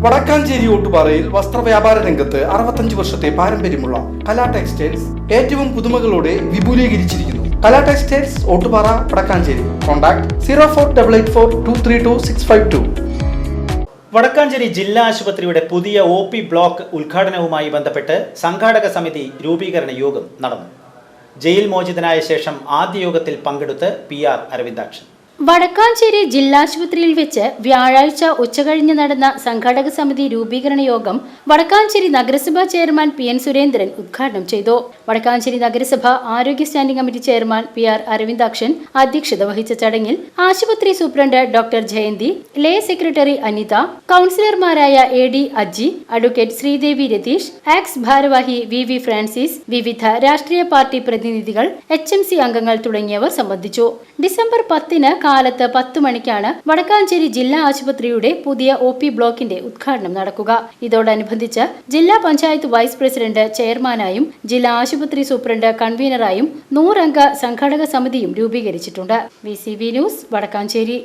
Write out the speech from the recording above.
വടക്കാഞ്ചേരി ഓട്ടുപാറയിൽ വസ്ത്രവ്യാപാര രംഗത്ത് 65 വർഷത്തെ പാരമ്പര്യമുള്ള കലാ ടെക്സ്റ്റൈൽസ് ഏറ്റവും പുതുമകളോടെ വിപുലീകരിച്ചിരിക്കുന്നു. കലാ ടെക്സ്റ്റൈൽസ് ഓട്ടുപാറ വടക്കാഞ്ചേരി. കോൺടാക്ട് 04884232652. വടക്കാഞ്ചേരി ജില്ലാ ആശുപത്രിയുടെ പുതിയ OP ബ്ലോക്ക് ഉദ്ഘാടനവുമായി ബന്ധപ്പെട്ട് സംഘാടക സമിതി രൂപീകരണ യോഗം നടന്നു. ജയിൽ മോചിതനായ ശേഷം ആദ്യ യോഗത്തിൽ പങ്കെടുത്ത് PR അരവിന്ദാക്ഷൻ. വടക്കാഞ്ചേരി ജില്ലാശുപത്രിയിൽ വെച്ച് വ്യാഴാഴ്ച ഉച്ചകഴിഞ്ഞ് നടന്ന സംഘാടക സമിതി രൂപീകരണ യോഗം വടക്കാഞ്ചേരി നഗരസഭാ ചെയർമാൻ PN സുരേന്ദ്രൻ ഉദ്ഘാടനം ചെയ്തു. വടക്കാഞ്ചേരി നഗരസഭ ആരോഗ്യ standing committee chairman PR Aravindakshan അധ്യക്ഷത വഹിച്ച ചടങ്ങിൽ ആശുപത്രി superintendent doctor Jayanthi, lay secretary Anitha, കൗൺസിലർമാരായ AD അജി, അഡ്വക്കേറ്റ് ശ്രീദേവി രതീഷ്, ആക്സ് ഭാരവാഹി VV ഫ്രാൻസിസ്, വിവിധ രാഷ്ട്രീയ പാർട്ടി പ്രതിനിധികൾ, HMC അംഗങ്ങൾ തുടങ്ങിയവർ സംബന്ധിച്ചു. ഡിസംബർ 10-ന് കാലത്ത് 10 മണിക്കാണ് വടക്കാഞ്ചേരി ജില്ലാ ആശുപത്രിയുടെ പുതിയ OP ബ്ലോക്കിന്റെ ഉദ്ഘാടനം നടക്കുക. ഇതോടനുബന്ധിച്ച് ജില്ലാ പഞ്ചായത്ത് വൈസ് പ്രസിഡന്റ് ചെയർമാനായും ജില്ലാ ആശുപത്രി സൂപ്രണ്ട് കൺവീനറായും 100 അംഗ സംഘാടക സമിതിയും രൂപീകരിച്ചിട്ടുണ്ട്. VCV news Vadakkanchery.